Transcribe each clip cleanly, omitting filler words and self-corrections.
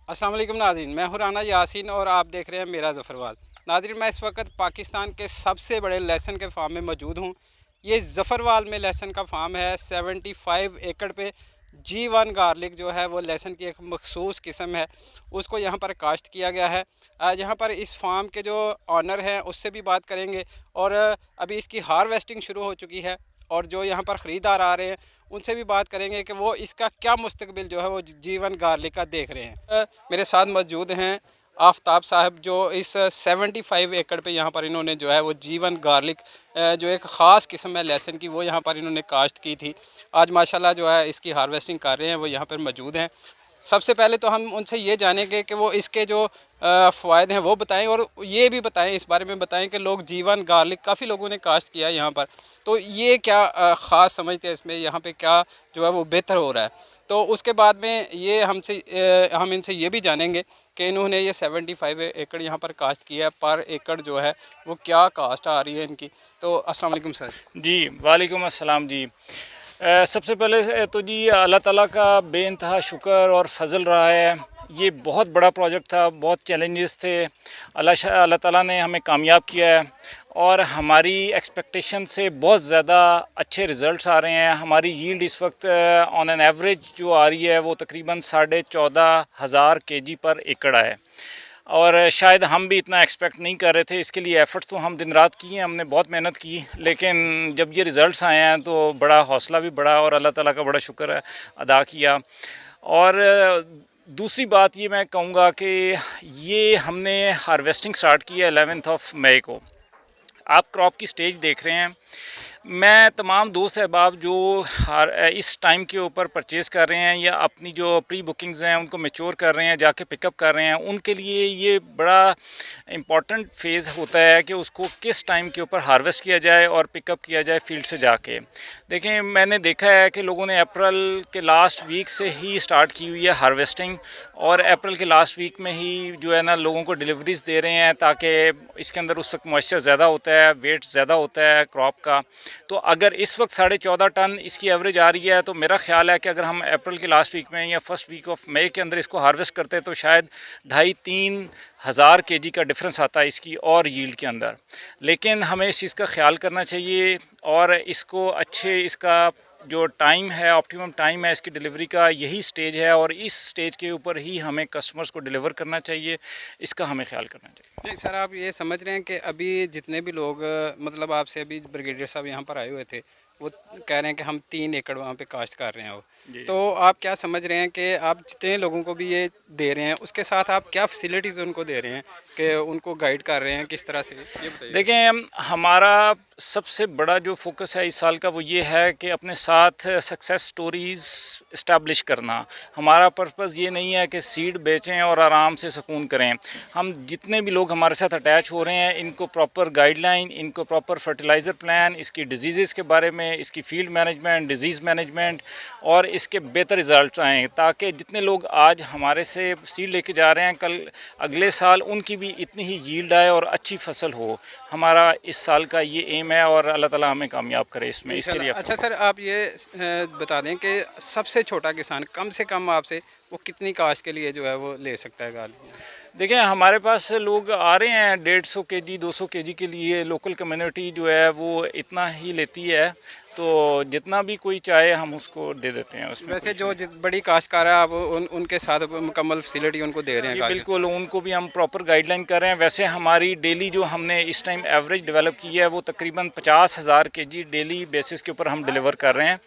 अस्सलाम वालेकुम नाज़रीन, मैं हूं राना यासीन और आप देख रहे हैं मेरा ज़फ़रवाल। नाज़रीन, मैं इस वक्त पाकिस्तान के सबसे बड़े लहसुन के फार्म में मौजूद हूं। ये ज़फ़रवाल में लहसुन का फार्म है। 75 एकड़ पे G1 गार्लिक जो है वो लहसुन की एक मखसूस किस्म है, उसको यहाँ पर काश्त किया गया है। यहाँ पर इस फार्म के जो ऑनर हैं उससे भी बात करेंगे और अभी इसकी हार्वेस्टिंग शुरू हो चुकी है और जो यहाँ पर ख़रीदार आ रहे हैं उनसे भी बात करेंगे कि वो इसका क्या मुस्तकबिल जो है वो G1 गार्लिक का देख रहे हैं। मेरे साथ मौजूद हैं आफ्ताब साहब, जो इस 75 एकड़ पे यहाँ पर इन्होंने जो है वो G1 गार्लिक जो एक ख़ास किस्म है लहसुन की, वो यहाँ पर इन्होंने काश्त की थी। आज माशाल्लाह जो है इसकी हार्वेस्टिंग कर रहे हैं, वो यहाँ पर मौजूद हैं। सबसे पहले तो हम उनसे ये जानेंगे कि वो इसके जो फ़ायदे हैं वो बताएं और ये भी बताएं, इस बारे में बताएं कि लोग G1 गार्लिक काफ़ी लोगों ने काश्त किया है यहाँ पर, तो ये क्या ख़ास समझते हैं इसमें, यहाँ पे क्या जो है वो बेहतर हो रहा है। तो उसके बाद में ये हम इनसे ये भी जानेंगे कि इन्होंने ये 75 एकड़ यहाँ पर काश्त किया है, पर एकड़ जो है वो क्या कास्ट आ रही है इनकी। तो अस्सलाम वालेकुम सर। जी वालेकुम अस्सलाम जी। सबसे पहले तो जी अल्लाह ताला का बेइंतहा शुक्र और फजल रहा है। ये बहुत बड़ा प्रोजेक्ट था, बहुत चैलेंजेस थे। अल्लाह ताला ने हमें कामयाब किया है और हमारी एक्सपेक्टेशन से बहुत ज़्यादा अच्छे रिज़ल्ट्स आ रहे हैं। हमारी यील्ड इस वक्त ऑन एन एवरेज जो आ रही है वो तकरीबन 14,500 kg पर एकड़ है और शायद हम भी इतना एक्सपेक्ट नहीं कर रहे थे। इसके लिए एफ़र्ट्स तो हम दिन रात किए, हमने बहुत मेहनत की, लेकिन जब ये रिज़ल्ट्स आए हैं तो बड़ा हौसला भी बढ़ा और अल्लाह ताला का बड़ा शुक्र है अदा किया। और दूसरी बात ये मैं कहूँगा कि ये हमने हार्वेस्टिंग स्टार्ट की है 11 मई को। आप क्रॉप की स्टेज देख रहे हैं। मैं तमाम दोस्त अहबाब जो इस टाइम के ऊपर परचेज़ कर रहे हैं या अपनी जो प्री बुकिंग्स हैं उनको मैच्योर कर रहे हैं, जाके पिकअप कर रहे हैं, उनके लिए ये बड़ा इम्पॉर्टेंट फेज़ होता है कि उसको किस टाइम के ऊपर हार्वेस्ट किया जाए और पिकअप किया जाए फील्ड से जाके। देखें, मैंने देखा है कि लोगों ने अप्रैल के लास्ट वीक से ही स्टार्ट की हुई है हार्वेस्टिंग और अप्रैल के लास्ट वीक में ही जो है ना लोगों को डिलीवरीज़ दे रहे हैं, ताकि इसके अंदर उस वक्त मॉइस्चर ज़्यादा होता है, वेट ज़्यादा होता है क्रॉप का। तो अगर इस वक्त 14.5 टन इसकी एवरेज आ रही है तो मेरा ख्याल है कि अगर हम अप्रैल के लास्ट वीक में या फर्स्ट वीक ऑफ मई के अंदर इसको हार्वेस्ट करते हैं तो शायद 2,500-3 हज़ार kg का डिफरेंस आता है इसकी और यील्ड के अंदर। लेकिन हमें इस चीज़ का ख्याल करना चाहिए और इसको इसका जो टाइम है, ऑप्टिमम टाइम है इसकी डिलीवरी का, यही स्टेज है और इस स्टेज के ऊपर ही हमें कस्टमर्स को डिलीवर करना चाहिए। इसका हमें ख्याल करना चाहिए। नहीं सर, आप ये समझ रहे हैं कि अभी जितने भी लोग मतलब आपसे अभी ब्रिगेडियर साहब यहाँ पर आए हुए थे, वो कह रहे हैं कि हम 3 एकड़ वहाँ पे काश्त कर रहे हैं वो, तो आप क्या समझ रहे हैं कि आप जितने लोगों को भी ये दे रहे हैं उसके साथ आप क्या फैसिलिटीज़ उनको दे रहे हैं कि उनको गाइड कर रहे हैं किस तरह से, ये बताइए। देखें, हमारा सबसे बड़ा जो फोकस है इस साल का वो ये है कि अपने साथ सक्सेस स्टोरीज़ इस्टेब्लिश करना। हमारा पर्पज़ ये नहीं है कि सीड बेचें और आराम से सुकून करें। हम जितने भी लोग हमारे साथ अटैच हो रहे हैं इनको प्रॉपर गाइडलाइन, इनको प्रॉपर फर्टिलाइज़र प्लान, इसकी डिजीज़ के बारे में, इसकी फील्ड मैनेजमेंट, डिजीज़ मैनेजमेंट और इसके बेहतर रिज़ल्ट आएँ, ताकि जितने लोग आज हमारे से सीड लेके जा रहे हैं कल अगले साल उनकी भी इतनी ही यील्ड आए और अच्छी फसल हो। हमारा इस साल का ये एम है और अल्लाह ताला हमें कामयाब करे इसमें, इसके लिए। अच्छा सर, आप ये बता दें कि सबसे छोटा किसान कम से कम आपसे वो कितनी काश्त के लिए जो है वो ले सकता है गार्लिक? देखें, हमारे पास लोग आ रहे हैं 150 kg 200 kg के लिए। लोकल कम्युनिटी जो है वो इतना ही लेती है, तो जितना भी कोई चाहे हम उसको दे देते हैं उसमें। वैसे जो बड़ी काश्तकार है आप उनके साथ मुकम्मल फैसिलिटी उनको दे रहे हैं? जी बिल्कुल, उनको भी हम प्रॉपर गाइडलाइन कर रहे हैं। वैसे हमारी डेली जो हमने इस टाइम एवरेज डेवलप की है वो तकरीबन 50,000 kg डेली बेसिस के ऊपर हम डिलीवर कर रहे हैं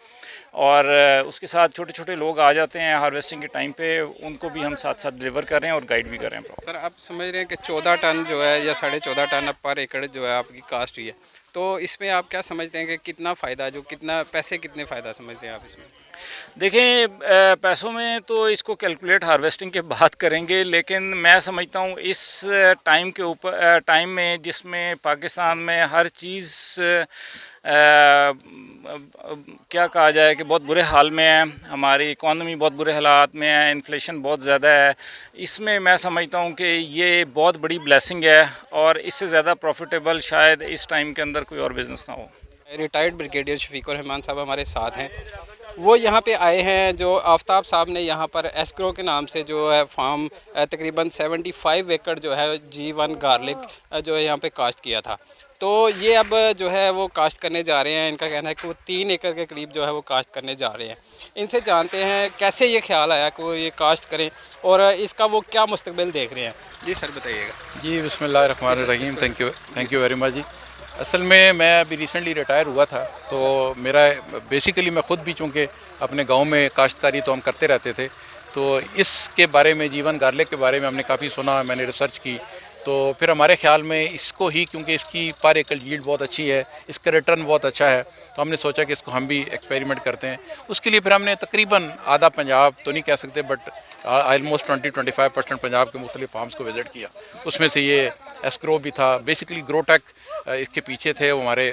और उसके साथ छोटे छोटे लोग आ जाते हैं हार्वेस्टिंग के टाइम पे, उनको भी हम साथ साथ डिलीवर कर रहे हैं और गाइड भी कर रहे हैं। सर, आप समझ रहे हैं कि 14 टन जो है या 14.5 टन पर एकड़ जो है आपकी कास्ट हुई है, तो इसमें आप क्या समझते हैं कि कितना फ़ायदा, जो कितना पैसे कितने फ़ायदा समझते हैं आप इसमें? देखें, पैसों में तो इसको कैलकुलेट हार्वेस्टिंग के बाद करेंगे, लेकिन मैं समझता हूँ इस टाइम के ऊपर टाइम में जिसमें पाकिस्तान में हर चीज़ क्या कहा जाए कि बहुत बुरे हाल में है, हमारी इकॉनमी बहुत बुरे हालात में है, इन्फ्लेशन बहुत ज़्यादा है, इसमें मैं समझता हूँ कि ये बहुत बड़ी ब्लेसिंग है और इससे ज़्यादा प्रॉफिटेबल शायद इस टाइम के अंदर कोई और बिज़नेस ना हो। रिटायर्ड ब्रिगेडियर शफीकुर रहमान साहब हमारे साथ हैं। वो यहाँ पे आए हैं, जो आफ्ताब साहब ने यहाँ पर एस्क्रो के नाम से जो है फार्म तकरीबन 75 एकड़ जो है G1 गार्लिक जो है यहाँ पे काश्त किया था। तो ये अब जो है वो काश्त करने जा रहे हैं। इनका कहना है कि वो 3 एकड़ के करीब जो है वो काश्त करने जा रहे हैं। इनसे जानते हैं कैसे ये ख्याल आया कि वो ये काश्त करें और इसका वो क्या मुस्तकबिल देख रहे हैं। जी सर बताइएगा। जी बिस्मिल्लाहिर्रहमानिर्रहीम। थैंक यू वेरी मच जी। असल में मैं अभी रिसेंटली रिटायर हुआ था, तो मेरा बेसिकली मैं ख़ुद भी चूँकि अपने गांव में काश्तकारी तो हम करते रहते थे, तो इसके बारे में जीवन गार्लिक के बारे में हमने काफ़ी सुना, मैंने रिसर्च की। तो फिर हमारे ख्याल में इसको ही, क्योंकि इसकी पर एकड़ यील्ड बहुत अच्छी है, इसका रिटर्न बहुत अच्छा है, तो हमने सोचा कि इसको हम भी एक्सपेरिमेंट करते हैं। उसके लिए फिर हमने तकरीबन आधा पंजाब तो नहीं कह सकते, बट ऑलमोस्ट 20-25% पंजाब के मुख्तलिफ फार्म्स को विज़िट किया। उसमें से ये एस्क्रो भी था, बेसिकली ग्रोटेक इसके पीछे थे, वो हमारे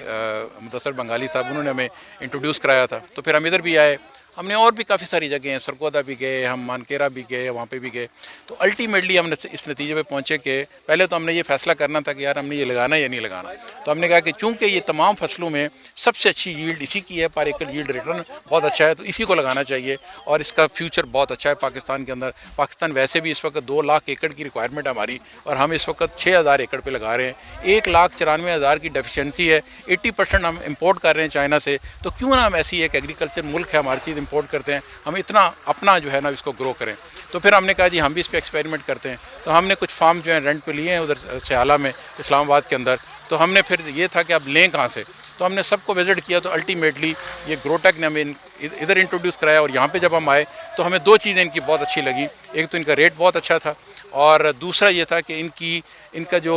मुदस्सर बंगाली साहब, उन्होंने हमें इंट्रोड्यूस कराया था। तो फिर हम इधर भी आए, हमने और भी काफ़ी सारी जगह हैं, सरगोदा भी गए, हम मानकेरा भी गए, वहाँ पे भी गए। तो अल्टीमेटली हमने इस नतीजे पे पहुँचे कि पहले तो हमने ये फैसला करना था कि यार हमने ये लगाना या नहीं लगाना। तो हमने कहा कि चूँकि ये तमाम फसलों में सबसे अच्छी यील्ड इसी की है, पर एकड़ यील्ड रिटर्न बहुत अच्छा है, तो इसी को लगाना चाहिए और इसका फ्यूचर बहुत अच्छा है पाकिस्तान के अंदर। पाकिस्तान वैसे भी इस वक्त 2 लाख एकड़ की रिक्वायरमेंट है हमारी, और हम इस वक्त 6000 एकड़ पे लगा रहे हैं। 1,94,000 की डेफिशिएंसी है, 80% हम इंपोर्ट कर रहे हैं चाइना से। तो क्यों ना हम ऐसी एक एग्रीकल्चर मुल्क है, हमारी चीज़ इंपोर्ट करते हैं, हम इतना अपना जो है ना इसको ग्रो करें। तो फिर हमने कहा जी हम भी इस पर एक्सपेरिमेंट करते हैं। तो हमने कुछ फार्म जो है रेंट पे लिए हैं उधर सियाला में, इस्लामाबाद के अंदर। तो हमने फिर ये था कि अब लें कहाँ से, तो हमने सबको विज़िट किया। तो अल्टीमेटली ये ग्रोटेक ने हमें इधर इंट्रोड्यूस कराया, और यहाँ पे जब हम आए तो हमें 2 चीज़ें इनकी बहुत अच्छी लगी। एक तो इनका रेट बहुत अच्छा था, और दूसरा ये था कि इनका जो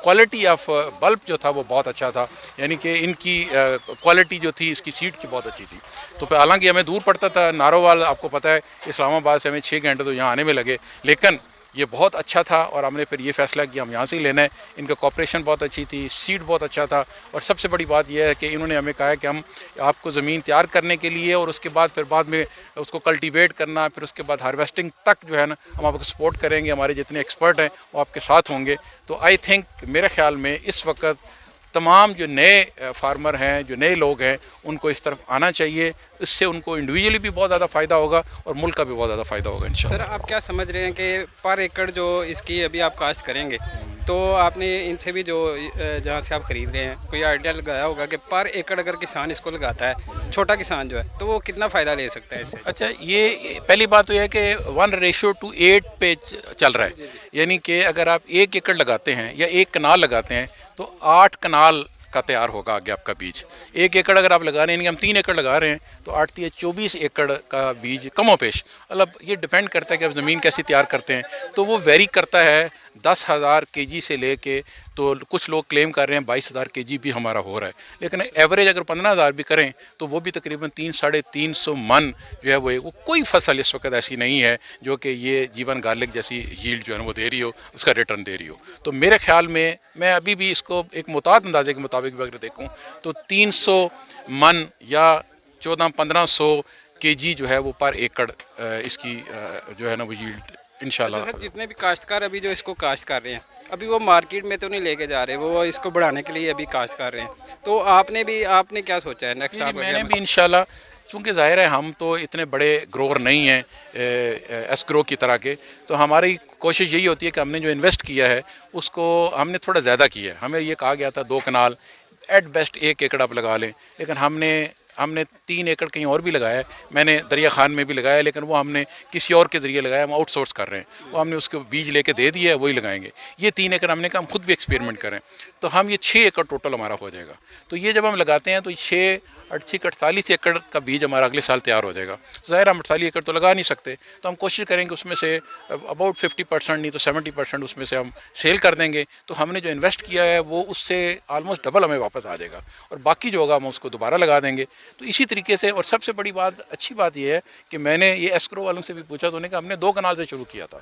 क्वालिटी ऑफ बल्ब जो था वो बहुत अच्छा था, यानी कि इनकी क्वालिटी जो थी इसकी सीड की बहुत अच्छी थी। तो हालांकि हमें दूर पड़ता था, नारोवाल आपको पता है इस्लामाबाद से हमें 6 घंटे तो यहाँ आने में लगे, लेकिन ये बहुत अच्छा था और हमने फिर ये फ़ैसला किया हम यहाँ से ही लेना है। इनका कॉपरेशन बहुत अच्छी थी, सीड बहुत अच्छा था, और सबसे बड़ी बात यह है कि इन्होंने हमें कहा है कि हम आपको ज़मीन तैयार करने के लिए और उसके बाद फिर बाद में उसको कल्टीवेट करना, फिर उसके बाद हार्वेस्टिंग तक जो है ना हम आपको सपोर्ट करेंगे, हमारे जितने एक्सपर्ट हैं वो आपके साथ होंगे। तो आई थिंक मेरे ख्याल में इस वक्त तमाम जो नए फार्मर हैं, जो नए लोग हैं, उनको इस तरफ आना चाहिए। इससे उनको इंडिविजुअली भी बहुत ज़्यादा फ़ायदा होगा और मुल्क का भी बहुत ज़्यादा फ़ायदा होगा इंशाल्लाह। सर आप क्या समझ रहे हैं कि पर एकड़ जो इसकी अभी आप काश्त करेंगे, तो आपने इनसे भी जो जहाँ से आप ख़रीद रहे हैं कोई आइडिया लगाया होगा कि पर एकड़ अगर किसान इसको लगाता है, छोटा किसान जो है, तो वो कितना फ़ायदा ले सकता है इससे? अच्छा, ये पहली बात तो यह है कि 1:8 पे चल रहा है, यानी कि अगर आप 1 एकड़ लगाते हैं या 1 कनाल लगाते हैं तो 8 कनाल का तैयार होगा आगे आपका बीज। 1 एकड़ अगर आप लगा रहे हैं, यानी हम 3 एकड़ लगा रहे हैं, तो 8 × 24 एकड़ का बीज कमोपेश, मतलब ये डिपेंड करता है कि आप ज़मीन कैसी तैयार करते हैं। तो वो वेरी करता है 10,000 केजी से लेके, तो कुछ लोग क्लेम कर रहे हैं 22,000 केजी भी हमारा हो रहा है, लेकिन एवरेज अगर 15,000 भी करें तो वो भी तकरीबन 300-350 मन जो है वो कोई फसल इस वक्त ऐसी नहीं है जो कि ये जीवन गार्लिक जैसी यील्ड जो है वो दे रही हो, उसका रिटर्न दे रही हो। तो मेरे ख्याल में मैं अभी भी इसको एक मुताद अंदाजे के मुताबिक भी अगर देखूँ तो 300 मन या 1400-1500 केजी जो है वो पर एकड़ इसकी जो है ना वो यील्ड इंशाल्लाह। अच्छा सर, जितने भी काश्तकार अभी जो इसको काश्त कर रहे हैं, अभी वो मार्केट में तो नहीं लेके जा रहे, वो इसको बढ़ाने के लिए अभी काश्त कर रहे हैं, तो आपने क्या सोचा है नेक्स्ट? मैंने भी इंशाल्लाह, चूँकि ज़ाहिर है हम तो इतने बड़े ग्रोवर नहीं हैं एस्क्रो की तरह के, तो हमारी कोशिश यही होती है कि हमने जो इन्वेस्ट किया है उसको हमने थोड़ा ज़्यादा किया है। हमें ये कहा गया था 2 कनाल, एट बेस्ट 1 एकड़ आप लगा लें, लेकिन हमने 3 एकड़ कहीं और भी लगाया है। मैंने दरिया खान में भी लगाया, लेकिन वो हमने किसी और के ज़रिए लगाया, हम आउटसोर्स कर रहे हैं। वो हमने उसको बीज लेके दे दिया है, वही लगाएंगे। ये 3 एकड़ हमने कहा हम खुद भी एक्सपेरिमेंट करें, तो हम ये 6 एकड़ टोटल हमारा हो जाएगा। तो ये जब हम लगाते हैं तो 48 एकड़ का बीज हमारा अगले साल तैयार हो जाएगा। ज़ाहिर हम 48 एकड़ तो लगा नहीं सकते, तो हम कोशिश करेंगे उसमें से अबाउट 50% नहीं तो 70% उसमें से हम सेल कर देंगे। तो हमने जो इन्वेस्ट किया है वो उससे ऑलमोस्ट डबल हमें वापस आ जाएगा, और बाकी जो होगा हम उसको दोबारा लगा देंगे। तो इसी तरीके से, और सबसे बड़ी बात, अच्छी बात यह है कि मैंने ये एस्क्रो वालों से भी पूछा, तो उन्होंने कहा हमने 2 कनाल से शुरू किया था।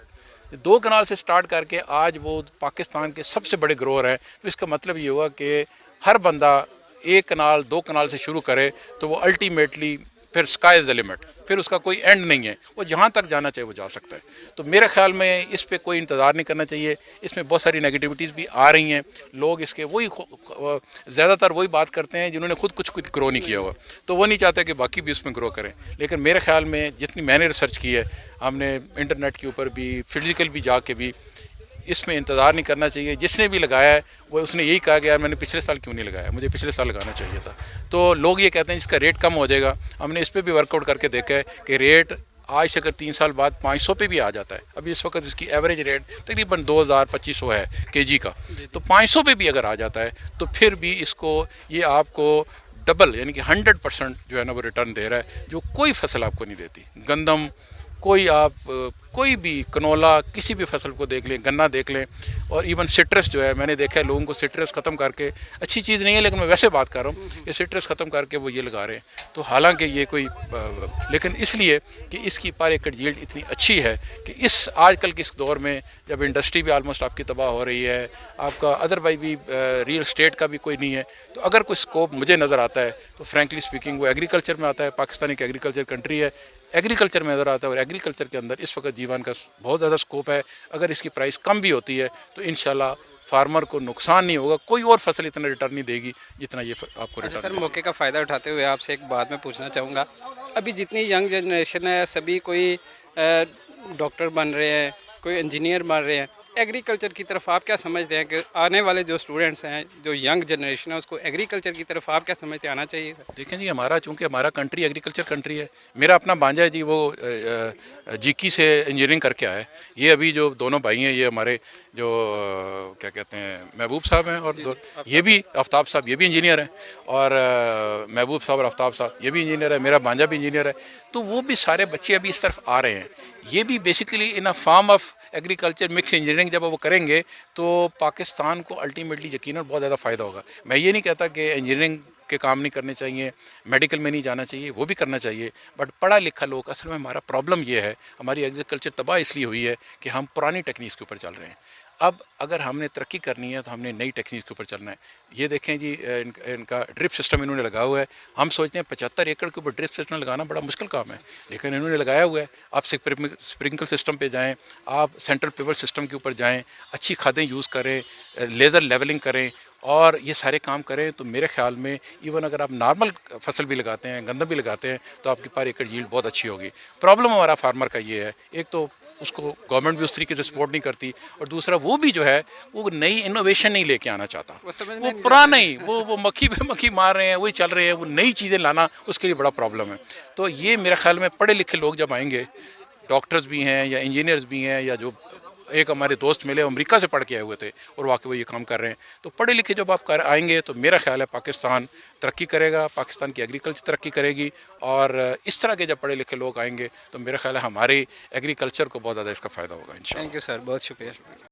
2 कनाल से स्टार्ट करके आज वो पाकिस्तान के सबसे बड़े ग्रोअर हैं। तो इसका मतलब ये हुआ कि हर बंदा 1 कनाल 2 कनाल से शुरू करे तो वो अल्टीमेटली फिर स्काई इज़ द लिमिट, फिर उसका कोई एंड नहीं है, वो जहाँ तक जाना चाहिए वो जा सकता है। तो मेरे ख्याल में इस पे कोई इंतज़ार नहीं करना चाहिए। इसमें बहुत सारी नेगेटिविटीज़ भी आ रही हैं, लोग इसके वही ज़्यादातर वही बात करते हैं जिन्होंने खुद कुछ ग्रो नहीं किया हुआ, तो वो नहीं चाहते कि बाकी भी उसमें ग्रो करें। लेकिन मेरे ख्याल में जितनी मैंने रिसर्च की है, हमने इंटरनेट के ऊपर भी, फिजिकल भी जाके भी, इसमें इंतज़ार नहीं करना चाहिए। जिसने भी लगाया है वो उसने यही कहा कि यार मैंने पिछले साल क्यों नहीं लगाया, मुझे पिछले साल लगाना चाहिए था। तो लोग ये कहते हैं इसका रेट कम हो जाएगा। हमने इस पर भी वर्कआउट करके देखा है कि रेट आज से अगर 3 साल बाद 500 पे भी आ जाता है, अभी इस वक्त इसकी एवरेज रेट तकरीबन 2000-2500 है केजी का, तो 500 पे भी अगर आ जाता है तो फिर भी इसको ये आपको डबल यानी कि 100% जो है ना वो रिटर्न दे रहा है, जो कोई फसल आपको नहीं देती। गंदम कोई आप कोई भी कनोला किसी भी फसल को देख लें, गन्ना देख लें, और इवन सिट्रस जो है मैंने देखा है लोगों को सिट्रस ख़त्म करके, अच्छी चीज़ नहीं है लेकिन मैं वैसे बात कर रहा हूँ कि सिट्रस ख़त्म करके वो ये लगा रहे हैं। तो हालांकि ये कोई लेकिन इसलिए कि इसकी पर एकड़ यील्ड इतनी अच्छी है कि इस आजकल के इस दौर में जब इंडस्ट्री भी आलमोस्ट आपकी तबाह हो रही है, आपका अदरवाइज भी रियल स्टेट का भी कोई नहीं है, तो अगर कोई स्कोप मुझे नज़र आता है तो फ्रेंकली स्पीकिंग वो एग्रीकल्चर में आता है। पाकिस्तान एक एग्रीकल्चर कंट्री है, एग्रीकल्चर में नज़र आता है, और एग्रीकल्चर के अंदर इस वक्त जीवन का बहुत ज़्यादा स्कोप है। अगर इसकी प्राइस कम भी होती है तो इंशाल्लाह फार्मर को नुकसान नहीं होगा, कोई और फसल इतना रिटर्न नहीं देगी जितना ये आपको अच्छा रिटर्न सर, मौके का फ़ायदा उठाते हुए आपसे एक बात मैं पूछना चाहूँगा। अभी जितनी यंग जनरेशन है सभी कोई डॉक्टर बन रहे हैं, कोई इंजीनियर बन रहे हैं। एग्रीकल्चर की तरफ आप क्या समझते हैं कि आने वाले जो स्टूडेंट्स हैं, जो यंग जनरेशन है, उसको एग्रीकल्चर की तरफ आप क्या समझते हैं आना चाहिए? देखें जी, हमारा चूँकि हमारा कंट्री एग्रीकल्चर कंट्री है। मेरा अपना भांजा है जी, वो जीकी से इंजीनियरिंग करके आया है। ये अभी जो दोनों भाई हैं, ये हमारे जो क्या कहते हैं महबूब साहब हैं, और ये भी आफ्ताब साहब, ये भी इंजीनियर हैं, और महबूब साहब और आफ्ताब साहब ये भी इंजीनियर है, मेरा भांजा भी इंजीनियर है। तो वो भी सारे बच्चे अभी इस तरफ आ रहे हैं। ये भी basically in a form of agriculture mix engineering जब वो करेंगे तो पाकिस्तान को अल्टीमेटली यकीनन बहुत ज़्यादा फ़ायदा होगा। मैं ये नहीं कहता कि इंजीनियरिंग के काम नहीं करने चाहिए, मेडिकल में नहीं जाना चाहिए, वो भी करना चाहिए, बट पढ़ा लिखा लोग, असल में हमारा प्रॉब्लम ये है, हमारी एग्रीकल्चर तबाह इसलिए हुई है कि हम पुरानी टेक्निक्स के ऊपर चल रहे हैं। अब अगर हमने तरक्की करनी है तो हमने नई टेक्निक के ऊपर चलना है। ये देखें जी, इनका ड्रिप सिस्टम इन्होंने लगा हुआ है। हम सोचते हैं 75 एकड़ के ऊपर ड्रिप सिस्टम लगाना बड़ा मुश्किल काम है, लेकिन इन्होंने लगाया हुआ है। आप स्प्रिंकल सिस्टम पे जाएं, आप सेंट्रल पिवट सिस्टम के ऊपर जाएं, अच्छी खादें यूज़ करें, लेज़र लेवलिंग करें, और ये सारे काम करें तो मेरे ख्याल में इवन अगर आप नॉर्मल फसल भी लगाते हैं, गंदम भी लगाते हैं, तो आपकी पर एकड़ यील्ड बहुत अच्छी होगी। प्रॉब्लम हमारा फार्मर का ये है, एक तो उसको गवर्नमेंट भी उस तरीके से सपोर्ट नहीं करती, और दूसरा वो भी जो है वो नई इनोवेशन नहीं लेके आना चाहता। वो पुराना ही वो मक्खी पे मक्खी मार रहे हैं, वही चल रहे हैं, वो नई चीज़ें लाना उसके लिए बड़ा प्रॉब्लम है। तो ये मेरे ख्याल में पढ़े लिखे लोग जब आएंगे, डॉक्टर्स भी हैं या इंजीनियर्स भी हैं, या जो एक हमारे दोस्त मिले अमेरिका से पढ़ के आए हुए थे और वाकई वो ये काम कर रहे हैं, तो पढ़े लिखे जब आप कर आएंगे तो मेरा ख्याल है पाकिस्तान तरक्की करेगा, पाकिस्तान की एग्रीकल्चर तरक्की करेगी। और इस तरह के जब पढ़े लिखे लोग आएंगे तो मेरा ख्याल है हमारे एग्रीकल्चर को बहुत ज़्यादा इसका फ़ायदा होगा इंशाल्लाह। थैंक यू सर, बहुत शुक्रिया।